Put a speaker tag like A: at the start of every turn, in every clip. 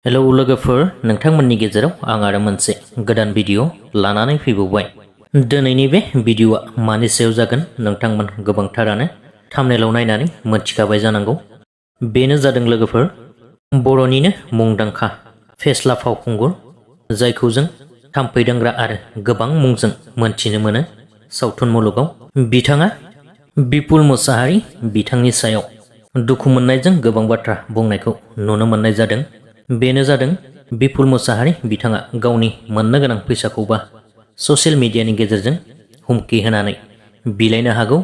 A: Hello लोगोफोर, नोंथांमोननि गेजेराव आं आरो मोनसे गोदान भिडिअ लानानै फैबावबाय। दिनैनि बे भिडिअआ मानि सायाव जागोन नोंथांमोन गोबांथारानो थाम्बनेलाव नायनानै मोनथिखाबाय जानांगौ। बेनो जादों लोगोफोर बर'निनो मुंदांखा फेस्ला फावखुंगुर, जायखौ जों थाम्फै दांग्रा आरो गोबां मुंजों मोनथिनो मोनो सावथुन मुलुगाव। बिथाङा बिपुल मुसाहारि, बिथांनि सायाव दुखु मोननायजों गोबां बाथ्रा बुंनायखौ नुनो मोननाय जादों। बेनो जादों बिपुल मुसाहारि बिथाङा गावनि मोननो गोनां फैसाखौबा ससियेल मिडियानि गेजेरजों हुमखि होनानै बिलाइनो हागौ,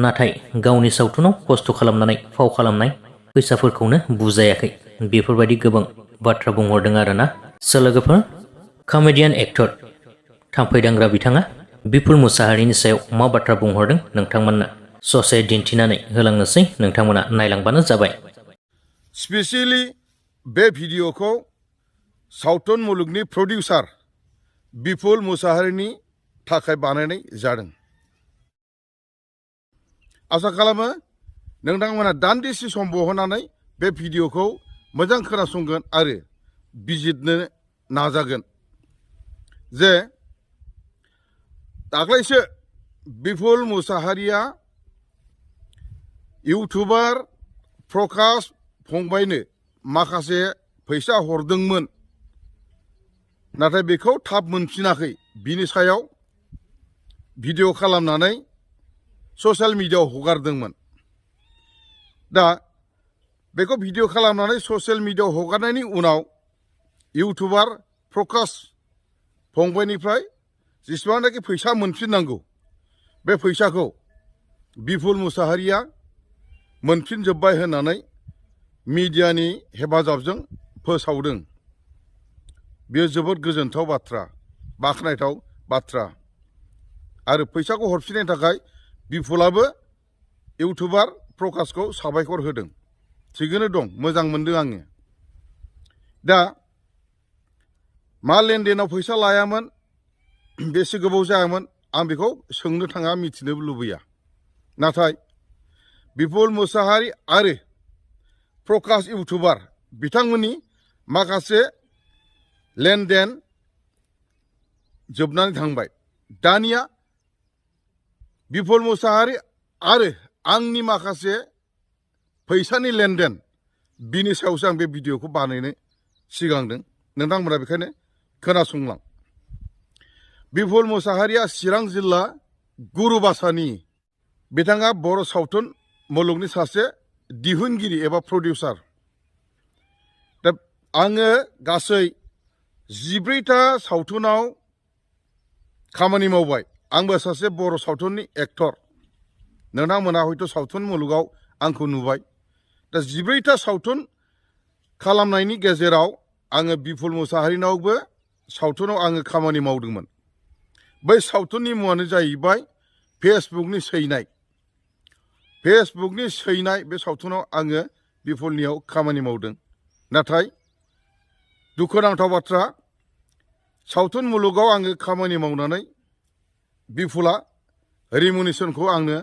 A: नाथाय गावनि सावथुनाव खस्थ' खालामनानै फाव खालामनाय फैसाफोरखौनो बुजायाखै। बेफोरबायदि गोबां बाथ्रा बुंहरदों आरोना। लोगोफोर, कमेडियान एक्टर थाम्फै दांग्रा बिथाङा बिपुल मुसाहारिनि सायाव मा बाथ्रा बुंहरदों नोंथांमोननो ससे दिन्थिनानै होलांनोसै, नोंथांमोना नायलांबानो जाबाय।
B: स्पेसियेलि बे भिडिअखौ सावथुन मुलुगनि प्रडिउसार बिपुल मुसाहारिनि थाखाय बानायनाय जादों। आसा खालामो नोंथांमोना दान्दिसे सम बहननानै बे भिडिअखौ मोजां खोनासंगोन आरो बिजिरनो नाजागोन जे दाख्लैसो बिपुल मुसाहारिया इउटुबार प्रकाश फंबायनो माखासे फैसा हरदोंमोन, नाथाय बेखौ थाब मोनफिनाखै। बिनि सायाव भिडिअ खालामनानै ससियेल मिडियायाव हगारदोंमोन। दा बेखौ भिडिअ खालामनानै ससियेल मिडियायाव हगारनायनि उनाव इउटुबार प्रकाश फंबायनिफ्राय जेसेबांनाखि फैसा मोनफिननांगौ, बे फैसाखौ बिपुल मुसाहारिया मोनफिनजोब्बाय होननानै मिडियानि हेफाजाबजों फोसावदों। बेयो जोबोद गोजोनथाव बाथ्रा, बाख्नायथाव बाथ्रा। आरो फैसाखौ हरफिननायनि थाखाय बिपुलाबो इउटुबार प्रकाशखौ साबायखर होदों। थिगैनो दं, मोजां मोनदों आङो। दा मा लेनदेनाव फैसा लायामोन, बेसे गोबाव जायामोन, आं बेखौ सोंनो थाङा, मिथिनो लुबैया। नाथाय बिपुल मुसाहारि आरो प्रकाश इउटुबार बिथांमोननि माखासे लेनदेन जोबनानै थांबाय। दानिया बिपुल मुसाहारि आरो आंनि माखासे फैसानि लेनदेन, बिनि सायावसो आं बे भिडिअखौ बानायनो सिगांदों। नोंथांमोना बेखायनो खोनासंलां। बिपुल मुसाहारिया चिरां जिल्ला गुरुबासानि। बिथाङा बर' सावथुन मुलुगनि सासे दिहुनगिरि एबा प्रडिउसार। दा आङो गासै 14टा सावथुनाव खामानि मावबाय। आंबो सासे बर' सावथुननि एक्टर। नोंथांमोना हयथ' सावथुन मुलुगाव आंखौ नुबाय। दा 14टा सावथुन खालामनायनि गेजेराव आङो बिपुल मुसाहारिनावबो सावथुनाव आङो खामानि मावदोंमोन। बै सावथुननि मुङानो जाहैबाय फेसबुकनि सैनाय। फेसबुकनि सैनाय बे सावथुनाव आङो बिपुलनियाव खामानि मावदों। नाथाय दुखुनांथाव बाथ्रा, सावथुन मुलुगाव आङो खामानि मावनानै बिपुला रिमुनेसनखौ आंनो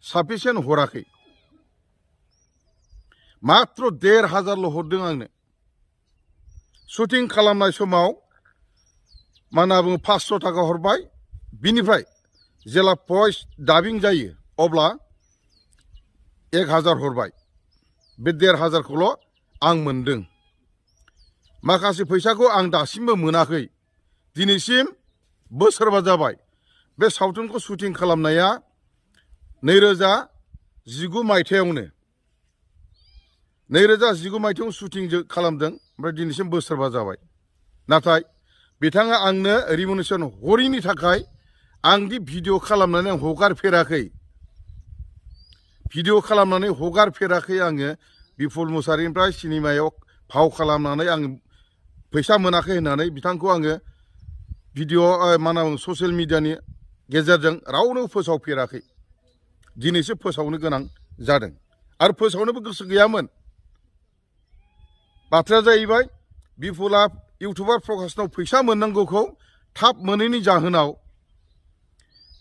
B: साफिसियेन्ट हराखै। मात्र 1500ल' हरदों आंनो। शुटिं खालामनाय समाव मा होनना बुङो 500 थाखा हरबाय। बिनिफ्राय जेला भइस डाबिं जायो अब्ला 1000 हरबाय। बे 1500खौल' आं मोनदों। माखासे फैसाखौ आं दासिमबो मोनाखै। दिनैसिम बोसोरबा जाबाय। बे सावथुनखौ शुटिं खालामनाया 2019 मायथाइयावनो। 2019 मायथाइयाव शुटिं खालामदों, ओमफ्राय दिनैसिम बोसोरबा जाबाय। नाथाय बिथाङा आंनो रिमुनेसन हरैनि थाखाय आंदि भिडिअ खालामनानै हगारफेराखै। भिडिअ खालामनानै हगारफेराखै आङो बिपुल मुसाहारिनिफ्राय सिनेमायाव फाव खालामनानै आं फैसा मोनाखै होननानै बिथांखौ आङो भिडिअ मा होनना बुङो ससियेल मिडियानि गेजेरजों रावनोबो फोसावफेराखै। दिनैसो फोसावनो गोनां जादों आरो फोसावनोबो गोसो गैयामोन। बाथ्राया जाहैबाय बिपुला इउटुबार प्रकाशनाव फैसा मोननांगौखौ थाब मोनैनि जाहोनाव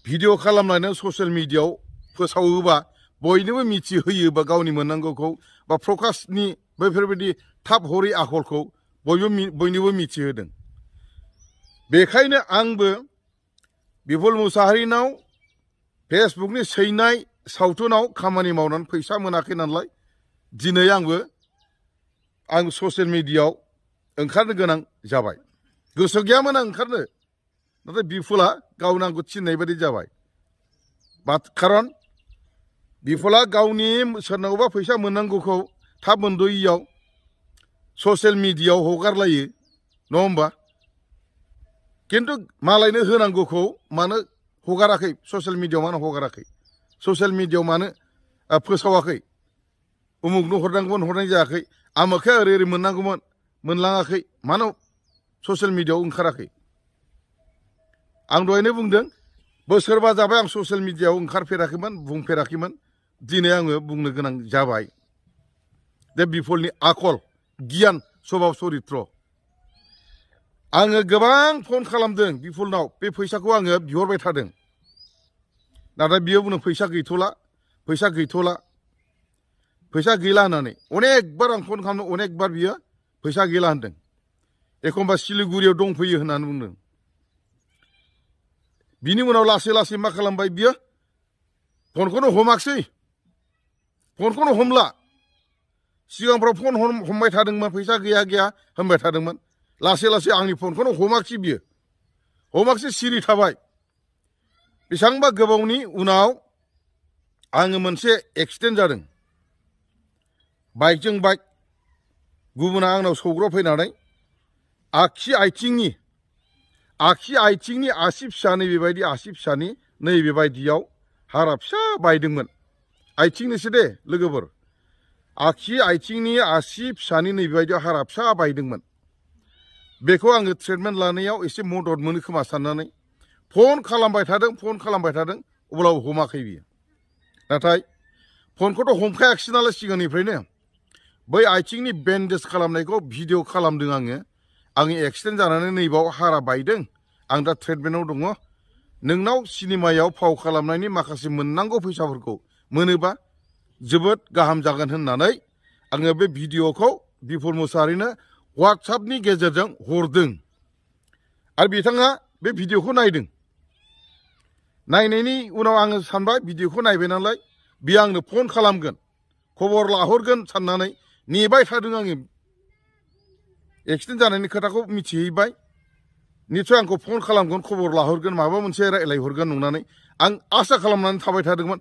B: भिडिअ खालामनानै ससियेल मिडियायाव फोसावोबा बयनोबो मिथिहोयोबा गावनि मोननांगौखौ बा प्रकाशनि बैफोरबायदि थाब हरै आखलखौ बयनोबो मिथिहोदों बेखायनो आंबो बिपुल मुसाहारिनाव फेसबुकनि सैनाय सावथुनाव खामानि मावनानै फैसा मोनाखै नालाय दिनै आं ससियेल मिडियायाव ओंखारनो गोनां जाबाय गोसो गैयामोन आं ओंखारनो नाथाय बिपुला गावनो आंखौ थिननाय बायदि जाबाय खारन बिपुला गावनि सोरनावबा फैसा मोननांगौखौ थाब मोनद'यैयाव ससियेल मिडियायाव हगारलायो नङा होमबा किन्तु मालायनो होनांगौखौ मानो हगाराखै ससियेल मिडियायाव मानो हगाराखै ससियेल मिडियायाव मानो फोसावाखै उमुगनो हरनांगौमोन हरनाय जायाखै आमोखै ओरै ओरै मोननांगौमोन मोनलाङाखै मानो ससियेल मिडियायाव ओंखाराखै आं दहायनो बुंदों बोसोरबा जाबाय आं ससियेल मिडियायाव ओंखारफेराखैमोन बुंफेराखैमोन दिनै आङो बुंनो गोनां जाबाय दे बिपुलनि आखल गियान स्वभाब चरित्र आङो गोबां फन खालामदों बिपुलनाव बे फैसाखौ आङो बिहरबाय थादों नाथाय बियो बुंदों फैसा गैथ'ला फैसा गैला होननानै अनेकबार आं फन खालामदों अनेकबार बियो फैसा गैला होनदों एखमबा सिलिगुरियाव दंफैयो होननानै बुंदों बिनि उनाव लासै लासै मा खालामबाय बियो फनखौनो हमला सिगांफ्राव फन हमबाय थादोंमोन फैसा गैया होनबाय थादोंमोन लासै लासै आंनि फनखौनो हमाखिसै बियो हमाखिसै सिरि थाबाय बेसेबांबा गोबावनि उनाव आङो मोनसे एक्सिडेन्ट जादों बाइकजों बाइक गुबुना आंनाव सौग्रावफैनानै आगसि आथिंनि आसि फिसा नैबेबायदि आसि फिसानि नैबेबायदियाव हारा फिसा बायदोंमोन आथिंनिसो दे लोगोफोर आगसि आथिंनि आसि फिसानि नैबेबायदियाव हारा फिसा बायदोंमोन बेखौ आङो ट्रिटमेन्ट लानायाव एसे मदद मोनो खोमा साननानै फन खालामबाय थादों अब्लाबो हमाखै बियो नाथाय फनखौथ' हमखायाखिसै नालाय सिगांनिफ्रायनो बै आथिंनि बेन्डेज खालामनायखौ भिडिअ खालामदों आंनि एक्सिडेन्ट जानानै नैबाव हारा बायदों आं दा ट्रिटमेन्टआव दङ नोंनाव सिनेमायाव फाव खालामनायनि माखासे मोननांगौ फैसाफोरखौ मोनोबा जोबोद गाहाम जागोन होननानै आङो बे भिडिअखौ बिपुल मुसाहारिनो वाट्सएपनि गेजेरजों हरदों आरो बिथाङा बे भिडिअखौ नायदों नायनायनि उनाव आङो सानबाय भिडिअखौ नायबाय नालाय बियो आंनो फन खालामगोन खबर लाहरगोन साननानै नेबाय थादों आङो एक्सिडेन्ट जानायनि खोथाखौ मिथिहैबाय निसय आंखौ फन खालामगोन खबर लाहरगोन माबा मोनसे रायज्लायहरगोन नंनानै आं आसा खालामनानै थाबाय थादोंमोन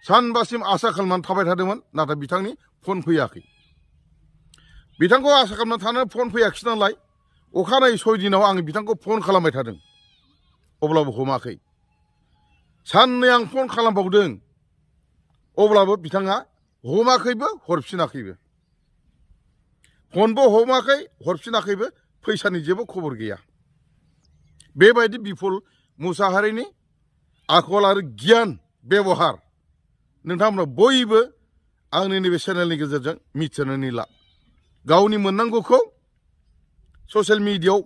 B: सानबासिम आसा खालामनानै थाबाय थादोंमोन नाथाय बिथांनि फन फैयाखै बिथांखौ आसा खालामनानै थानानै फन फैयाखिसै नालाय अखानायै 6 दिनाव आङो बिथांखौ फन खालामबाय थादों अब्लाबो हमाखै साननै आं फन खालामबावदों अब्लाबो बिथाङा हमाखैबो हरफिनाखैबो फनबो हमाखै हरफिनाखैबो फैसानि जेबो खबर गैया बेबायदि बिपुल मुसाहारिनि आखल आरो गियान बेबहार नोंथांमोना बयबो आंनि नैबे चेनेलनि गेजेरजों मिथिनानै ला गावनि मोननांगौखौ ससियेल मिडियायाव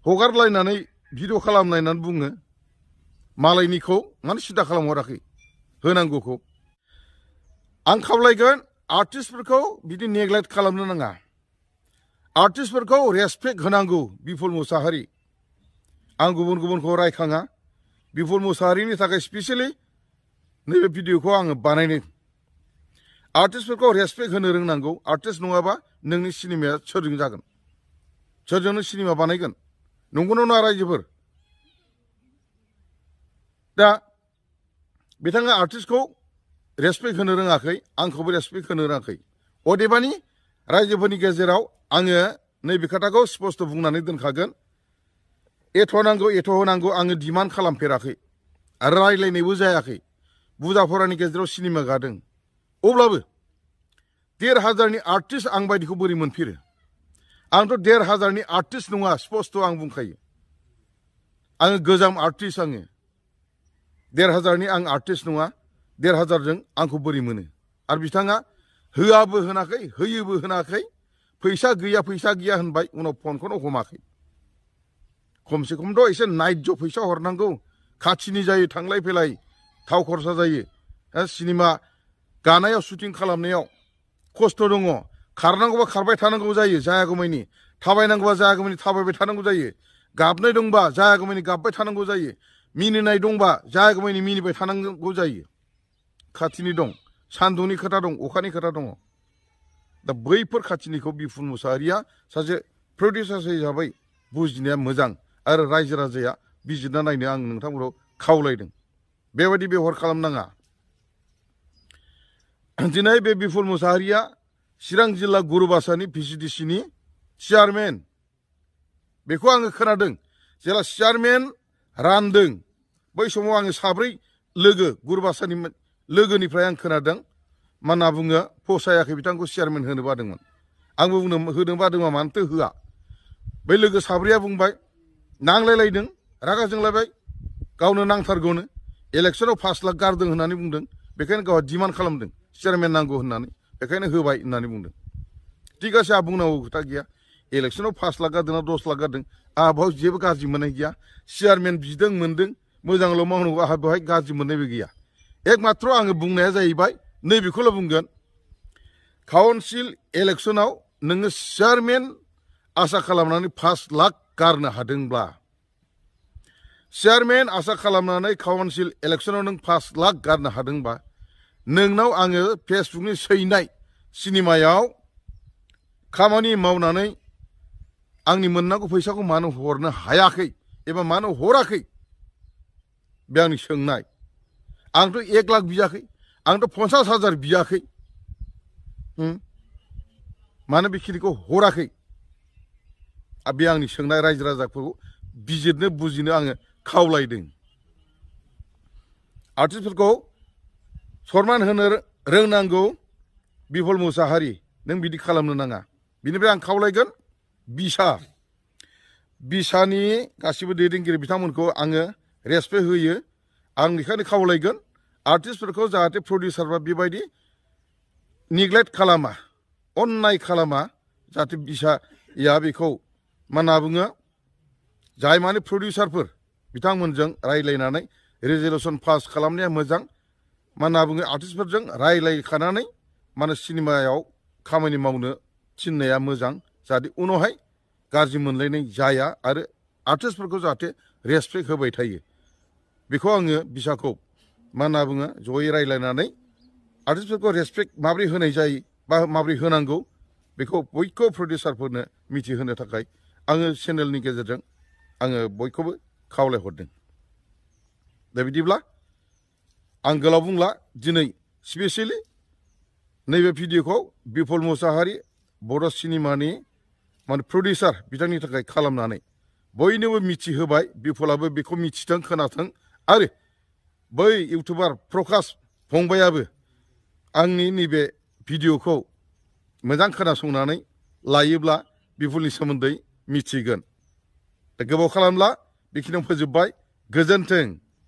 B: हगारलायनानै भिडिअ खालामलायनानै बुङो मालायनिखौ मानो सिदा खालामहराखै होनांगौखौ आं खावलायगोन आर्टिस्टफोरखौ बिदि नेग्लेक्ट खालामनो नाङा आर्टिस्टफोरखौ रेसपेक्ट होनांगौ बिपुल मुसाहारि आं गुबुनखौ रायखाङा बिपुल मुसाहारिनि थाखाय स्पेसियेलि नैबे भिडिअखौ आङो बानायदों आर्टिस्टफोरखौ रेसपेक्ट होनो रोंनांगौ आर्टिस्ट नङाबा नोंनि सिनेमाया सोरजों जागोन सोरजोंनो सिनेमा बानायगोन नंगौना नङा रायजोफोर दा बिथाङा आर्टिस्टखौ रेसपेक्ट होनो रोङाखै आंखौबो रेसपेक्ट होनो रोङाखै अदेबानि रायजोफोरनि गेजेराव आङो नैबे खोथाखौ स्पष्ट बुंनानै दोनखागोन एथ' नांगौ एथ' होनांगौ आङो डिमान्ड खालामफेराखै आरो रायज्लायनायबो जायाखै बुरजा फरानि गेजेराव सिनेमा गादों अब्लाबो 1,500नि आर्टिस्ट आं बायदिखौ बोरै मोनफेरो आंथ' 1,500नि आर्टिस्ट नङा स्पष्ट आं बुंखायो आङो गोजाम आर्टिस्ट आङो 1,500नि आं आर्टिस्ट नङा 1,500जों आंखौ बोरै मोनो आरो बिथाङा होआबो होनाखै होयोबो होनाखै फैसा गैया होनबाय उनाव फनखौनो हमाखै खमसे खमथ' एसे नायज' फैसा हरनांगौ खाथिनि जायो थांलाय फैलाय थाव खरसा जायो सिनेमा गानायाव शुटिं खालामनायाव खस्थ' दङ खारनांगौबा खारबाय थानांगौ जायो जायागौमानि थाबायनांगौबा जायागौमानि थाबायबाय थानांगौ जायो गाबनाय दंबा जायागौमानि गाबबाय थानांगौ जायो मिनिनाय दंबा जायागौमानि मिनिबाय थानांगौ जायो खाथिनि दं सान्दुंनि खोथा दं अखानि खोथा दङ दा बैफोर खाथिनिखौ बिपुल मुसाहारिया सासे प्रडिउसार हिसाबै बुजिनाया मोजां आरो रायजो राजाया बिजिरना नायनो आं नोंथांमोनखौ खावलायदों बेबायदि बेबहार खालामनाङा दिनै बे बिपुल मुसाहारिया चिरां जिल्ला गुरुबासानि VCDCनि चेयारमेन बेखौ आङो खोनादों जेला चेयारमेन रानदों बै समाव आङो साब्रै लोगो गुरुबासानि लोगोनिफ्राय आं खोनादों मा होनना बुङो फसायाखै बिथांखौ चेयारमेन होनो बादोंमोन आंबो बुंनो होनो बादोंमोन मानोथो होआ बै लोगो साब्रैया बुंबाय नांलायलायदों रागा जोंलायबाय गावनो नांथारगौनो इलेक्सनाव 5 लाख गारदों होननानै बुंदों बेखायनो गावहा डिमान्ड खालामदों चेयारमेन नांगौ होननानै बेखायनो होबाय होननानै बुंदों थिग आसे आंहा बुंनांगौ खोथा गैया इलेक्सनाव 5 लाख गारदों ना 10 लाख गारदों आंहा बेयाव जेबो गाज्रि मोननाय गैया चेयारमेन बिदों मोनदों मोजांल' मावनांगौ आंहा बेवहाय गाज्रि मोननायबो गैया एकमात्र आङो बुंनाया जाहैबाय नैबेखौल' बुंगोन काउन्सिल इलेक्सनाव नोङो चेयारमेन आसा खालामनानै 5 लाख गारनो हादोंब्ला चेयारमेन आसा खालामनानै काउन्सिल इलेक्सनाव नों 5 लाख गारनो हादोंबा नोंनाव आङो फेसबुकनि सैनाय सिनेमायाव खामानि मावनानै आंनि मोननांगौ फैसाखौ मानो हरनो हायाखै एबा मानो हराखै बे आंनि सोंनाय आंथ' 1 लाख बियाखै आंथ' 50,000 बियाखै मानो बेखिनिखौ हराखै बे आंनि सोंनाय रायजो राजाफोरखौ बिजिरनो बुजिनो आङो खावलायदों आर्टिस्टफोरखौ सनमान होनो रोंनांगौ बिपुल मुसाहारि नों बिदि खालामनो नाङा बिनिफ्राय आं खावलायगोन बिसानि गासिबो दैदेनगिरि बिथांमोनखौ आङो रेसपेक्ट होयो आं बेखायनो खावलायगोन आर्टिस्टफोरखौ जाहाथे प्रडिउसारफ्रा बेबायदि निग्लेक्ट खालामा अन्नाय खालामा जाहाथे बिसाया बेखौ मा होनना बुङो जाय माने प्रडिउसारफोर बिथांमोनजों रायज्लायनानै रेजलिउसन पास खालामनाया मोजां मा होनना बुङो आर्टिस्टफोरजों रायज्लायखानानै माने सिनेमायाव खामानि मावनो थिननाया मोजां जाहाथे उनावहाय गाज्रि मोनलायनाय जाया आरो आर्टिस्टफोरखौ जाहाथे रेसपेक्ट होबाय थायो बेखौ आङो बिसाखौ मा होनना बुङो जयै रायज्लायनानै आर्टिस्टफोरखौ रेसपेक्ट माबोरै होनाय जायो बा माबोरै होनांगौ बेखौ बयखौबो प्रडिउसारफोरनो मिथिहोनो थाखाय आङो चेनेलनि गेजेरजों आङो बयखौबो खावलायहरदों दा बिदिब्ला आं गोलाव बुंला दिनै स्पेसियेलि नैबे भिडिअखौ बिपुल मुसाहारि बड' सिनेमानि माने प्रडिउसार बिथांनि थाखाय खालामनानै बयनोबो मिथिहोबाय बिपुलाबो बेखौ मिथिथों खोनाथों आरो बै इउटुबार प्रकाश फंबायाबो आंनि नैबे भिडिअखौ मोजां खोनासंनानै लायोब्ला बिपुलनि सोमोन्दै मिथिगोन दा गोबाव खालामला बेखिनियाव फोजोबबाय गोजोन्थों।